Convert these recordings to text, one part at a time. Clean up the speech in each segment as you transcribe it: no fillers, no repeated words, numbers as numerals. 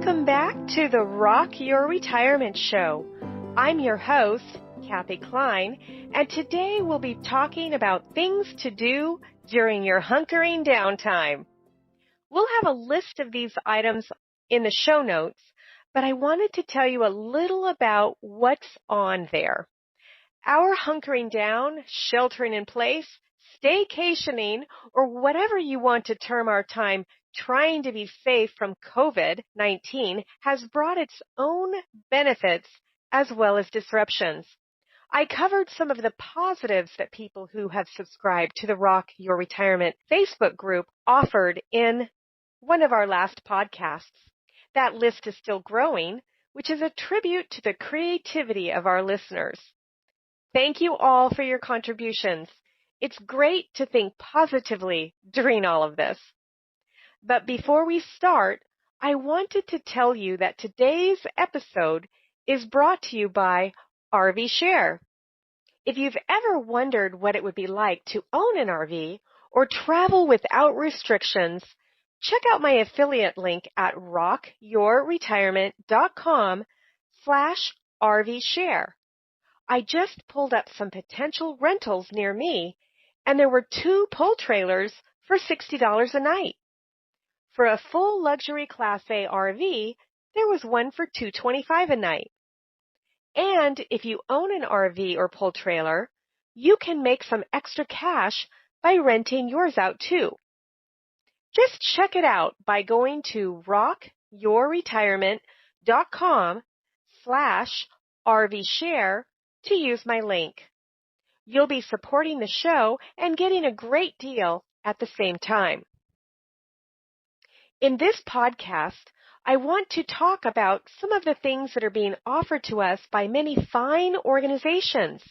Welcome back to the Rock Your Retirement Show. I'm your host, Kathy Klein, and today we'll be talking about things to do during your hunkering downtime. We'll have a list of these items in the show notes, but I wanted to tell you a little about what's on there. Our hunkering down, sheltering in place, staycationing, or whatever you want to term our time trying to be safe from COVID-19 has brought its own benefits as well as disruptions. I covered some of the positives that people who have subscribed to the Rock Your Retirement Facebook group offered in one of our last podcasts. That list is still growing, which is a tribute to the creativity of our listeners. Thank you all for your contributions. It's great to think positively during all of this. But before we start, I wanted to tell you that today's episode is brought to you by RV Share. If you've ever wondered what it would be like to own an RV or travel without restrictions, check out my affiliate link at rockyourretirement.com/RVShare. I just pulled up some potential rentals near me, and there were 2 pull trailers for $60 a night. For a full luxury Class A RV, there was one for $225 a night. And if you own an RV or pull trailer, you can make some extra cash by renting yours out too. Just check it out by going to rockyourretirement.com/RVShare to use my link. You'll be supporting the show and getting a great deal at the same time. In this podcast, I want to talk about some of the things that are being offered to us by many fine organizations,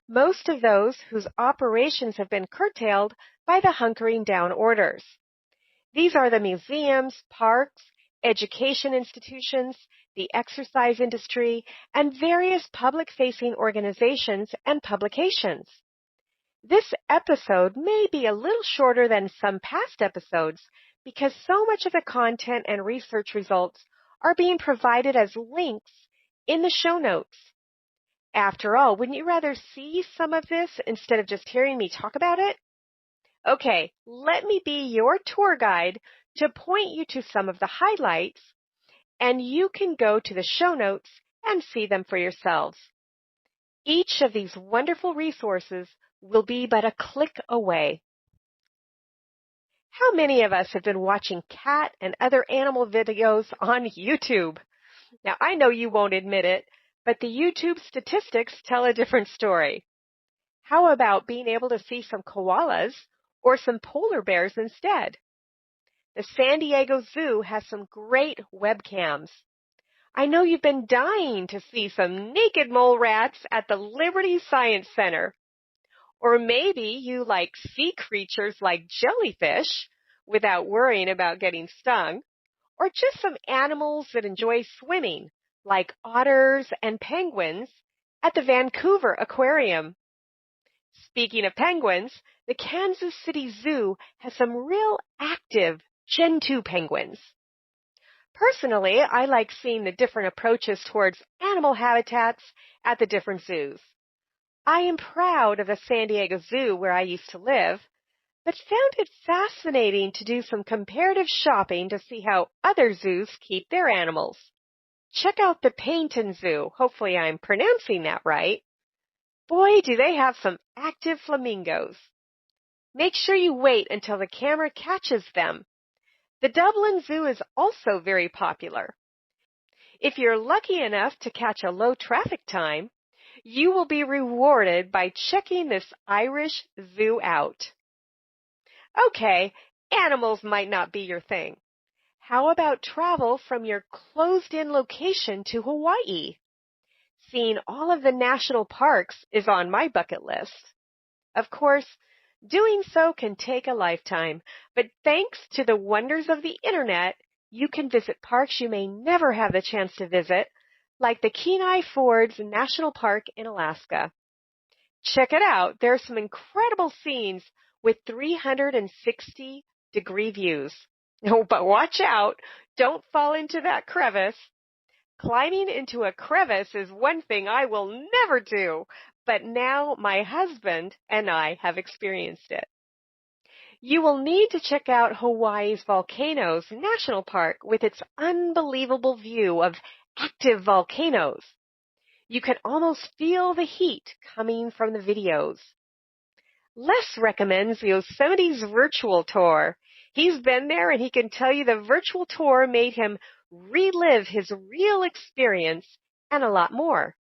most of those whose operations have been curtailed by the hunkering down orders. These are the museums, parks, education institutions, the exercise industry, and various public-facing organizations and publications. This episode may be a little shorter than some past episodes because so much of the content and research results are being provided as links in the show notes. After all, wouldn't you rather see some of this instead of just hearing me talk about it? Okay, let me be your tour guide to point you to some of the highlights, and you can go to the show notes and see them for yourselves. Each of these wonderful resources will be but a click away. How many of us have been watching cat and other animal videos on YouTube? Now, I know you won't admit it, but the YouTube statistics tell a different story. How about being able to see some koalas or some polar bears instead? The San Diego Zoo has some great webcams. I know you've been dying to see some naked mole rats at the Liberty Science Center. Or maybe you like sea creatures like jellyfish without worrying about getting stung. Or just some animals that enjoy swimming like otters and penguins at the Vancouver Aquarium. Speaking of penguins, the Kansas City Zoo has some real active Gen 2 penguins. Personally, I like seeing the different approaches towards animal habitats at the different zoos. I am proud of the San Diego Zoo where I used to live, but found it fascinating to do some comparative shopping to see how other zoos keep their animals. Check out the Paignton Zoo. Hopefully I'm pronouncing that right. Boy, do they have some active flamingos. Make sure you wait until the camera catches them. The Dublin Zoo is also very popular. If you're lucky enough to catch a low traffic time, you will be rewarded by checking this Irish zoo out. Okay, animals might not be your thing. How about travel from your closed-in location to Hawaii? Seeing all of the national parks is on my bucket list. Of course, doing so can take a lifetime, but thanks to the wonders of the Internet, you can visit parks you may never have the chance to visit, like the Kenai Fords National Park in Alaska. Check it out. There are some incredible scenes with 360-degree views. Oh, but watch out. Don't fall into that crevice. Climbing into a crevice is one thing I will never do, but now my husband and I have experienced it. You will need to check out Hawaii's Volcanoes National Park with its unbelievable view of active volcanoes. You can almost feel the heat coming from the videos. Les recommends the Yosemite's virtual tour. He's been there and he can tell you the virtual tour made him relive his real experience and a lot more.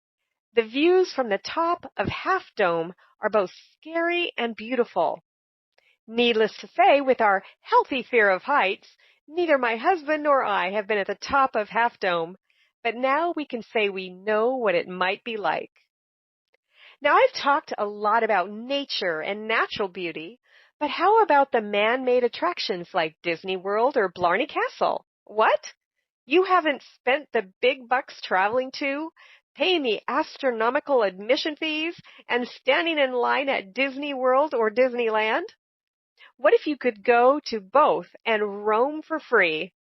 The views from the top of Half Dome are both scary and beautiful. Needless to say, with our healthy fear of heights, neither my husband nor I have been at the top of Half Dome, but now we can say we know what it might be like. Now, I've talked a lot about nature and natural beauty, but how about the man-made attractions like Disney World or Blarney Castle? What? You haven't spent the big bucks traveling to, paying the astronomical admission fees, and standing in line at Disney World or Disneyland? What if you could go to both and roam for free?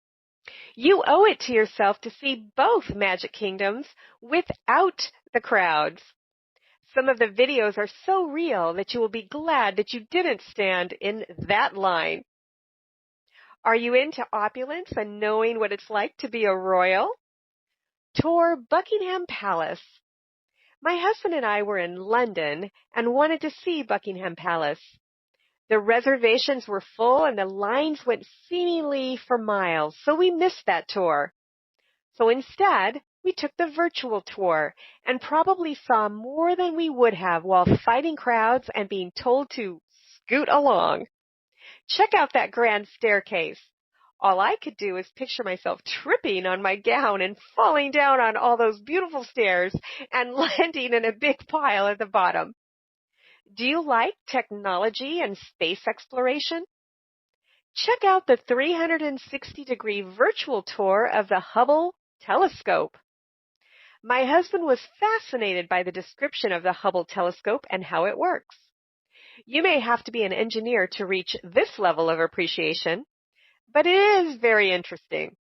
You owe it to yourself to see both Magic Kingdoms without the crowds. Some of the videos are so real that you will be glad that you didn't stand in that line. Are you into opulence and knowing what it's like to be a royal? Tour Buckingham Palace. My husband and I were in London and wanted to see Buckingham Palace. The reservations were full and the lines went seemingly for miles, so we missed that tour. So instead, we took the virtual tour and probably saw more than we would have while fighting crowds and being told to scoot along. Check out that grand staircase. All I could do is picture myself tripping on my gown and falling down on all those beautiful stairs and landing in a big pile at the bottom. Do you like technology and space exploration? Check out the 360-degree virtual tour of the Hubble telescope. My husband was fascinated by the description of the Hubble telescope and how it works. You may have to be an engineer to reach this level of appreciation, but it is very interesting.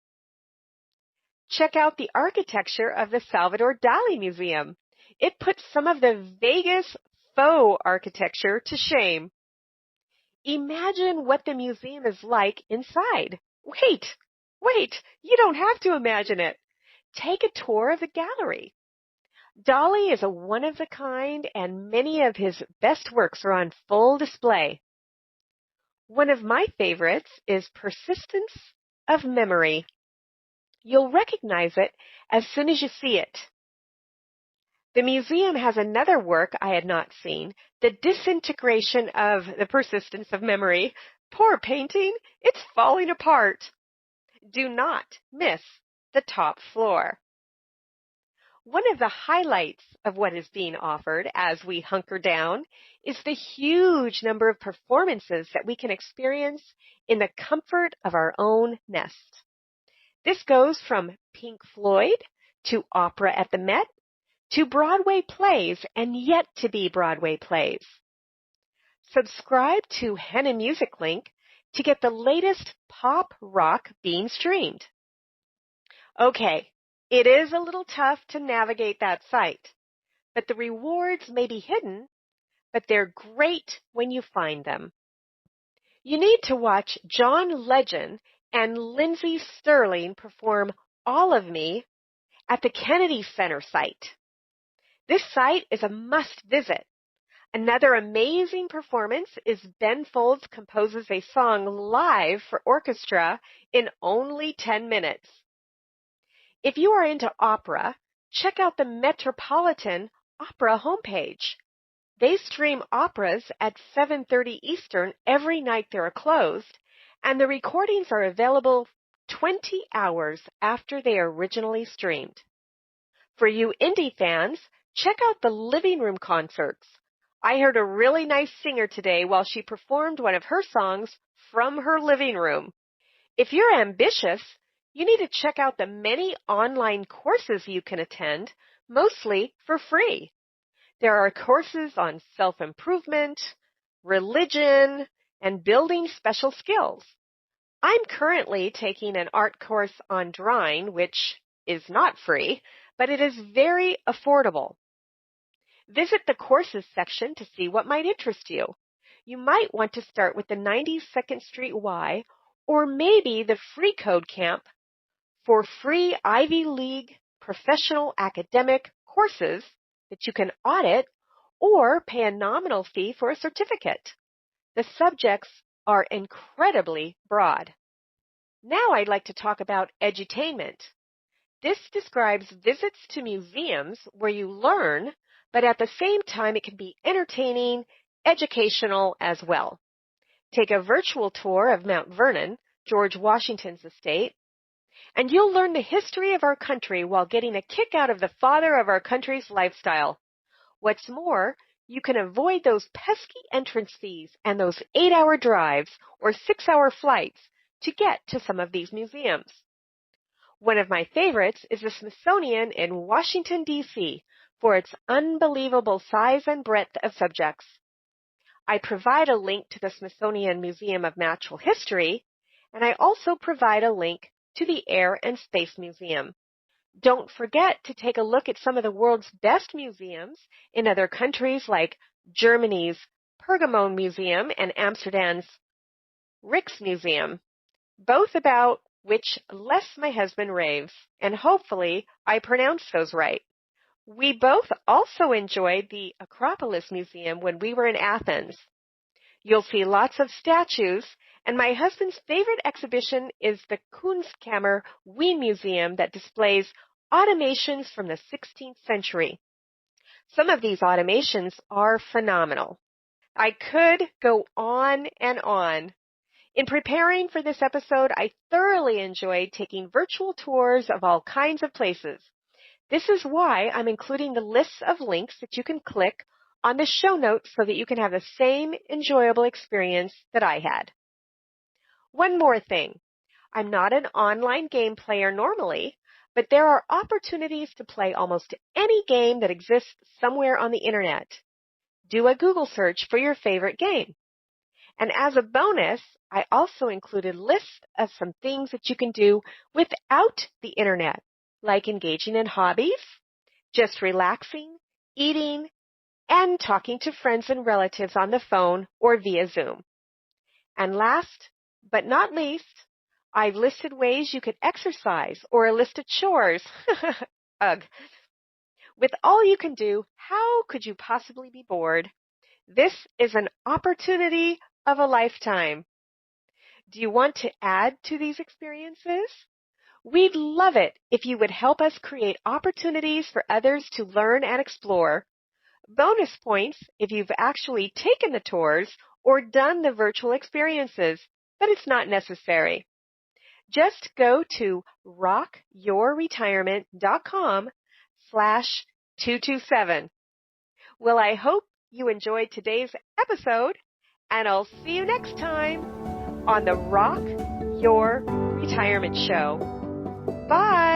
Check out the architecture of the Salvador Dali Museum. It puts some of the Vegas faux architecture to shame. Imagine what the museum is like inside. Wait, you don't have to imagine it. Take a tour of the gallery. Dali is a one-of-a-kind, and many of his best works are on full display. One of my favorites is Persistence of Memory. You'll recognize it as soon as you see it. The museum has another work I had not seen, The Disintegration of the Persistence of Memory. Poor painting, it's falling apart. Do not miss the top floor. One of the highlights of what is being offered as we hunker down is the huge number of performances that we can experience in the comfort of our own nest. This goes from Pink Floyd to opera at the Met to Broadway plays and yet to be Broadway plays. Subscribe to Henna Music Link to get the latest pop rock being streamed. Okay, it is a little tough to navigate that site, but the rewards may be hidden, but they're great when you find them. You need to watch John Legend and Lindsey Sterling perform All of Me at the Kennedy Center site. This site is a must-visit. Another amazing performance is Ben Folds composes a song live for orchestra in only 10 minutes. If you are into opera, check out the Metropolitan Opera homepage. They stream operas at 7:30 Eastern every night they are closed, and the recordings are available 20 hours after they are originally streamed. For you indie fans, check out the living room concerts. I heard a really nice singer today while she performed one of her songs from her living room. If you're ambitious, you need to check out the many online courses you can attend, mostly for free. There are courses on self-improvement, religion, and building special skills. I'm currently taking an art course on drawing, which is not free, but it is very affordable. Visit the courses section to see what might interest you. You might want to start with the 92nd Street Y or maybe the Free Code Camp for free Ivy League professional academic courses that you can audit or pay a nominal fee for a certificate. The subjects are incredibly broad. Now I'd like to talk about edutainment. This describes visits to museums where you learn, but at the same time it can be entertaining, educational as well. Take a virtual tour of Mount Vernon, George Washington's estate, and you'll learn the history of our country while getting a kick out of the father of our country's lifestyle. What's more, you can avoid those pesky entrance fees and those 8-hour drives or 6-hour flights to get to some of these museums. One of my favorites is the Smithsonian in Washington, D.C., for its unbelievable size and breadth of subjects. I provide a link to the Smithsonian Museum of Natural History, and I also provide a link to the Air and Space Museum. Don't forget to take a look at some of the world's best museums in other countries like Germany's Pergamon Museum and Amsterdam's Rijksmuseum, both about which Les, my husband, raves, and hopefully I pronounced those right. We both also enjoyed the Acropolis Museum when we were in Athens. You'll see lots of statues, and my husband's favorite exhibition is the Kunstkammer Wien Museum that displays automations from the 16th century. Some of these automations are phenomenal. I could go on and on. In preparing for this episode, I thoroughly enjoyed taking virtual tours of all kinds of places. This is why I'm including the lists of links that you can click on the show notes so that you can have the same enjoyable experience that I had. One more thing. I'm not an online game player normally, but there are opportunities to play almost any game that exists somewhere on the internet. Do a Google search for your favorite game. And as a bonus, I also included lists of some things that you can do without the internet, like engaging in hobbies, just relaxing, eating, and talking to friends and relatives on the phone or via Zoom. And last but not least, I've listed ways you could exercise or a list of chores. Ugh. With all you can do, how could you possibly be bored? This is an opportunity of a lifetime. Do you want to add to these experiences? We'd love it if you would help us create opportunities for others to learn and explore. Bonus points if you've actually taken the tours or done the virtual experiences, but it's not necessary. Just go to rockyourretirement.com/227. Well, I hope you enjoyed today's episode, and I'll see you next time on the Rock Your Retirement Show. Bye.